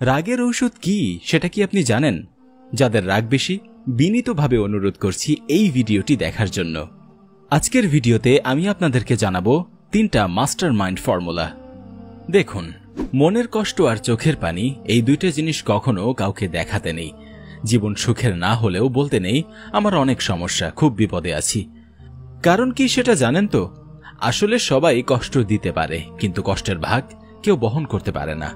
রাগের ঔষধ কি সেটা কি আপনি জানেন? যাদের রাগ বেশি, বিনীতভাবে অনুরোধ করছি এই ভিডিওটি দেখার জন্য। আজকের ভিডিওতে আমি আপনাদেরকে জানাবো 3টা মাস্টার মাইন্ড ফর্মুলা। দেখুন, মনের কষ্ট আর চোখের পানি এই 2টা জিনিস কখনো কাউকে দেখাতে নেই। জীবন সুখের না হলেও বলতে নেই আমার অনেক সমস্যা, খুব বিপদে আছি। কারণ কি সেটা জানেন তো? আসলে সবাই কষ্ট দিতে পারে, কিন্তু কষ্টের ভাগ কেউ বহন করতে পারে না।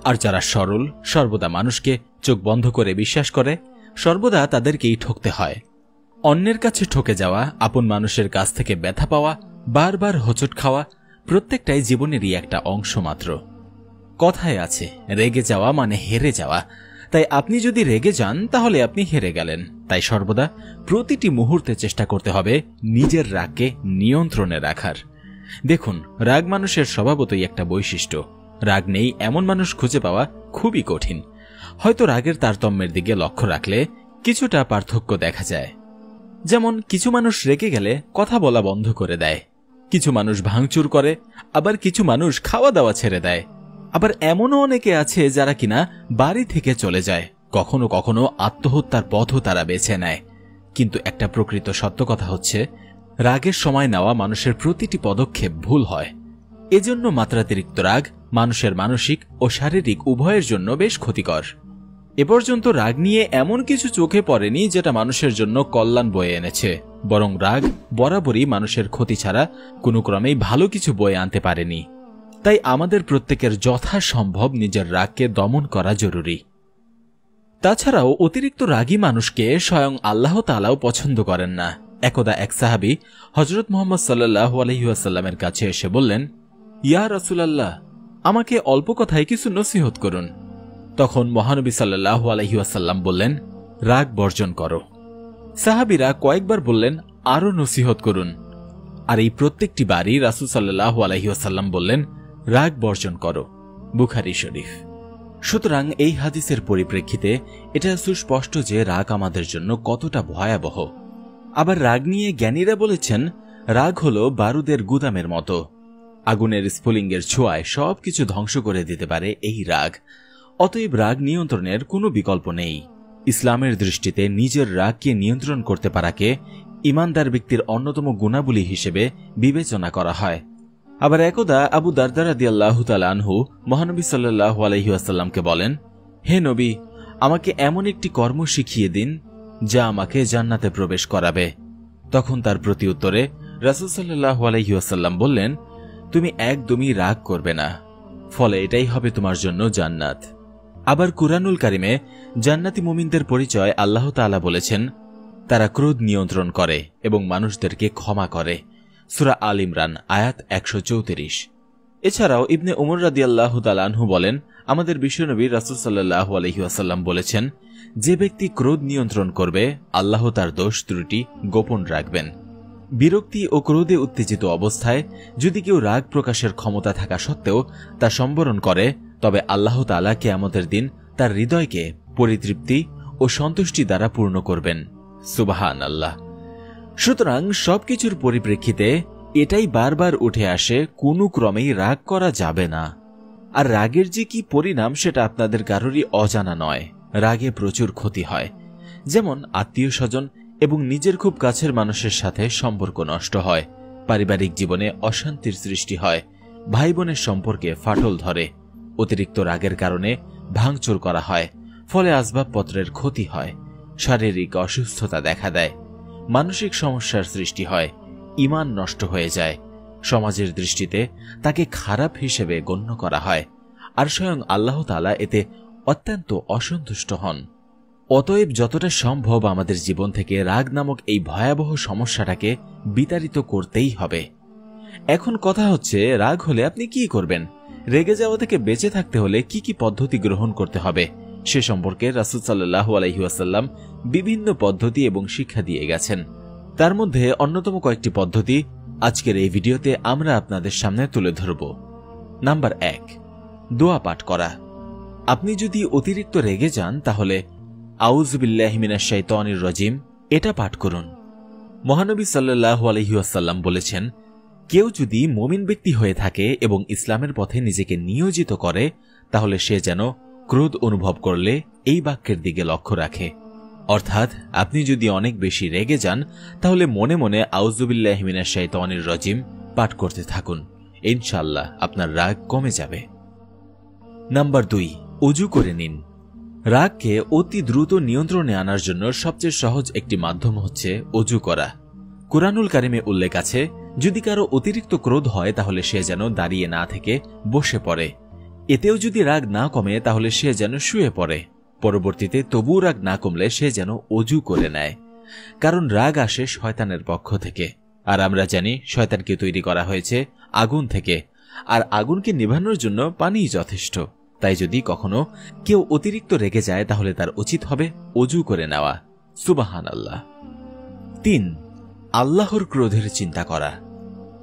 আর যারা সরল, সর্বদা মানুষকে চোখ বন্ধ করে বিশ্বাস করে, সর্বদা তাদেরকেই ঠকতে হয়। অন্যের কাছে ঠকে যাওয়া, আপন মানুষের কাছ থেকে ব্যথা পাওয়া, বারবার হোঁচট খাওয়া, প্রত্যেকটাই জীবনেরই একটা অংশ মাত্র। কথায় আছে, রেগে যাওয়া মানে হেরে যাওয়া। তাই আপনি যদি রেগে যান তাহলে আপনি হেরে গেলেন। তাই সর্বদা প্রতিটি মুহূর্তে চেষ্টা করতে হবে নিজের রাগকে নিয়ন্ত্রণে রাখার। দেখুন, রাগ মানুষের স্বভাবতই একটা বৈশিষ্ট্য। রাগ নেই এমন মানুষ খুঁজে পাওয়া খুবই কঠিন। হয়তো রাগের তারতম্যের দিকে লক্ষ্য রাখলে কিছুটা পার্থক্য দেখা যায়। যেমন কিছু মানুষ রেগে গেলে কথা বলা বন্ধ করে দেয়, কিছু মানুষ ভাঙচুর করে, আবার কিছু মানুষ খাওয়া দাওয়া ছেড়ে দেয়। আবার এমনও অনেকে আছে যারা কিনা বাড়ি থেকে চলে যায়, কখনো কখনো আত্মহত্যার পথও তারা বেছে নেয়। কিন্তু একটা প্রকৃত সত্য কথা হচ্ছে, রাগের সময় নেওয়া মানুষের প্রতিটি পদক্ষেপ ভুল হয়। এজন্য মাত্রাতিরিক্ত রাগ মানুষের মানসিক ও শারীরিক উভয়ের জন্য বেশ ক্ষতিকর। এ পর্যন্ত রাগ নিয়ে এমন কিছু চোখে পড়েনি যেটা মানুষের জন্য কল্যাণ বয়ে এনেছে, বরং রাগ বরাবরই মানুষের ক্ষতি ছাড়া কোনো ক্রমেই ভালো কিছু বয়ে আনতে পারেনি। তাই আমাদের প্রত্যেকের যথাসম্ভব নিজের রাগকে দমন করা জরুরি। তাছাড়াও অতিরিক্ত রাগী মানুষকে স্বয়ং আল্লাহ তাআলাও পছন্দ করেন না। একদা এক সাহাবী হযরত মুহাম্মদ সাল্লাল্লাহু আলাইহি ওয়াসাল্লামের কাছে এসে বললেন, ইয়া রাসূলুল্লাহ, আমাকে অল্প কথায় কিছু নসিহত করুন। তখন মহানবী সাল্লাল্লাহু আলাইহি ওয়াসাল্লাম বললেন, রাগ বর্জন করো। সাহাবীরা কয়েকবার বললেন, আরো নসিহত করুন। আর এই প্রত্যেকটি বারই রাসূল সাল্লাল্লাহু আলাইহি ওয়াসাল্লাম বললেন, রাগ বর্জন করো। বুখারী শরীফ। সুতরাং এই হাদিসের পরিপ্রেক্ষিতে এটা সুস্পষ্ট যে রাগ আমাদের জন্য কতটা ভয়াবহ। আবার রাগ নিয়ে জ্ঞানীরা বলেছেন, রাগ হলো বারুদের গুদামের মতো। আগুনের স্ফুলিঙ্গের ছোঁয়ায় সবকিছু ধ্বংস করে দিতে পারে এই রাগ। অতএব রাগ নিয়ন্ত্রণের কোনো বিকল্প নেই। ইসলামের দৃষ্টিতে নিজের রাগকে নিয়ন্ত্রণ করতে পারাকে ঈমানদার ব্যক্তির অন্যতম গুণাবলী হিসেবে বিবেচনা করা হয়। আবার একদা আবু দারদা রাদিয়াল্লাহু তাআলা আনহু মহানবী সাল্লাল্লাহু আলাইহি ওয়াসাল্লামকে বলেন, হে নবী, আমাকে এমন একটি কর্ম শিখিয়ে দিন যা আমাকে জান্নাতে প্রবেশ করাবে। তখন তার প্রতি উত্তরে রাসূল সাল্লাল্লাহু আলাইহি ওয়াসাল্লাম বললেন, তুমি একদমই রাগ করবে না, ফলে এটাই হবে তোমার জন্য জান্নাত। আবার কুরআনুল কারিমে জান্নাতি মুমিনদের পরিচয় আল্লাহ তাআলা বলেছেন, তারা ক্রোধ নিয়ন্ত্রণ করে এবং মানুষদেরকে ক্ষমা করে। সূরা আল ইমরান আয়াত 134। এছাড়াও ইবনে উমর রাদিয়াল্লাহু তাআলা আনহু বলেন, আমাদের বিশ্বনবী রাসূল সাল্লাল্লাহু আলাইহি ওয়াসাল্লাম বলেছেন, যে ব্যক্তি ক্রোধ নিয়ন্ত্রণ করবে আল্লাহ তার দোষ ত্রুটি গোপন রাখবেন। বিরক্তি ও ক্রোধে উত্তেজিত অবস্থায় যদি কেউ রাগ প্রকাশের ক্ষমতা থাকা সত্ত্বেও তা সম্বরণ করে, তবে আল্লাহ তাআলা কিয়ামতের দিন তার হৃদয়কে পরিতৃপ্তি ও সন্তুষ্টি দ্বারা পূর্ণ করবেন। সুবহানাল্লাহ। সুতরাং সবকিছুর পরিপ্রেক্ষিতে এটাই বারবার উঠে আসে, কোনো ক্রমেই রাগ করা যাবে না। আর রাগের যে কি পরিণাম সেটা আপনাদের কারোরই অজানা নয়। রাগে প্রচুর ক্ষতি হয়, যেমন আত্মীয় স্বজন এবং নিজের খুব কাছের মানুষের সাথে সম্পর্ক নষ্ট হয়, পারিবারিক জীবনে অশান্তির সৃষ্টি হয়, ভাই বোনের সম্পর্কে ফাটল ধরে, অতিরিক্ত রাগের কারণে ভাঙচুর করা হয়, ফলে আসবাবপত্রের ক্ষতি হয়, শারীরিক অসুস্থতা দেখা দেয়, মানসিক সমস্যার সৃষ্টি হয়, ঈমান নষ্ট হয়ে যায়, সমাজের দৃষ্টিতে তাকে খারাপ হিসেবে গণ্য করা হয়, আর স্বয়ং আল্লাহ তাআলা এতে অত্যন্ত অসন্তুষ্ট হন। অতএব যতটা সম্ভব আমাদের জীবন থেকে রাগ নামক এই ভয়াবহ সমস্যাটাকে বিতাড়িত করতেই হবে। এখন কথা হচ্ছে, রাগ হলে আপনি কি করবেন? রেগে যাওয়া থেকে বেঁচে থাকতে হলে কি কি পদ্ধতি গ্রহণ করতে হবে সে সম্পর্কে রাসূল সাল্লাল্লাহু আলাইহি ওয়াসাল্লাম বিভিন্ন পদ্ধতি এবং শিক্ষা দিয়ে গেছেন। তার মধ্যে অন্যতম কয়েকটি পদ্ধতি আজকের এই ভিডিওতে আমরা আপনাদের সামনে তুলে ধরব। নাম্বার 1, দোয়া পাঠ করা। আপনি যদি অতিরিক্ত রেগে যান তাহলে আউযু বিল্লাহি মিনাশ শাইতানির রাজিম এটা পাঠ করুন। মহানবী সাল্লাল্লাহু আলাইহি ওয়াসাল্লাম বলেছেন, কেউ যদি মুমিন ব্যক্তি হয়ে থাকে এবং ইসলামের পথে নিজেকে নিয়োজিত করে, তাহলে সে যেন ক্রোধ অনুভব করলে এই বাক্যের দিকে লক্ষ্য রাখে। অর্থাৎ আপনি যদি অনেক বেশি রেগে যান তাহলে মনে মনে আউযুবিল্লাহি মিনাশ শাইতানির রাজিম পাঠ করতে থাকুন। ইনশাআল্লাহ আপনার রাগ কমে যাবে। নাম্বার 2, ওযু করে নিন। রাগকে অতি দ্রুত নিয়ন্ত্রণে আনার জন্য সবচেয়ে সহজ একটি মাধ্যম হচ্ছে ওযু করা। কুরআনুল কারিমে উল্লেখ আছে, যদি কারো অতিরিক্ত ক্রোধ হয় তাহলে সে যেন দাঁড়িয়ে না থেকে বসে পড়ে। এতেও যদি রাগ না কমে তাহলে সে যেন শুয়ে পড়ে। পরবর্তীতে তবুও রাগ না কমলে সে যেন ওযু করে নেয়। কারণ রাগ আসে শয়তানের পক্ষ থেকে, আর আমরা জানি শয়তানকে তৈরি করা হয়েছে আগুন থেকে, আর আগুনকে নিভানোর জন্য পানিই যথেষ্ট। তাই যদি কখনো কেউ অতিরিক্ত রেগে যায় তাহলে তার উচিত হবে ওযু করে নেওয়া। সুবহানাল্লাহ। 3, আল্লাহর ক্রোধের চিন্তা করা।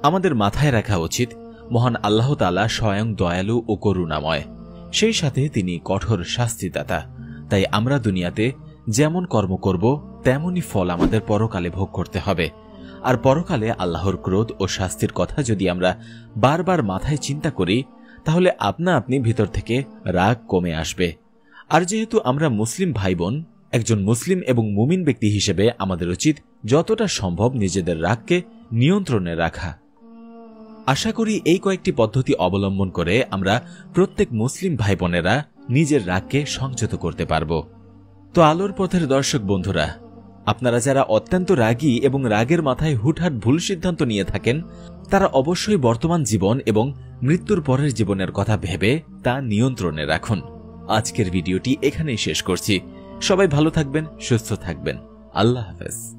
আমাদের মাথায় রাখা উচিত মহান আল্লাহ তাআলা স্বয়ং দয়ালু ও করুণাময়, সেই সাথে তিনি কঠোর শাস্তিদাতা। তাই আমরা দুনিয়াতে যেমন কর্ম করব তেমনই ফল আমাদের পরকালে ভোগ করতে হবে। আর পরকালে আল্লাহর ক্রোধ ও শাস্তির কথা যদি আমরা বারবার মাথায় চিন্তা করি তাহলে আপনা আপনি ভিতর থেকে রাগ কমে আসবে। আর যেহেতু আমরা মুসলিম ভাই বোন, একজন মুসলিম এবং মুমিন ব্যক্তি হিসেবে আমাদের উচিত যতটা সম্ভব নিজেদের রাগকে নিয়ন্ত্রণে রাখা। আশা করি এই কয়েকটি পদ্ধতি অবলম্বন করে আমরা প্রত্যেক মুসলিম ভাই বোনেরা নিজের রাগকে সংযত করতে পারব। তো আলোর পথের দর্শক বন্ধুরা, আপনারা যারা অত্যন্ত রাগী এবং রাগের মাথায় হুটহাট ভুল সিদ্ধান্ত নিয়ে থাকেন তারা অবশ্যই বর্তমান জীবন এবং মৃত্যুর পরের জীবনের কথা ভেবে তা নিয়ন্ত্রণে রাখুন। আজকের ভিডিওটি এখানেই শেষ করছি। সবাই ভালো থাকবেন, সুস্থ থাকবেন। আল্লাহ হাফেজ।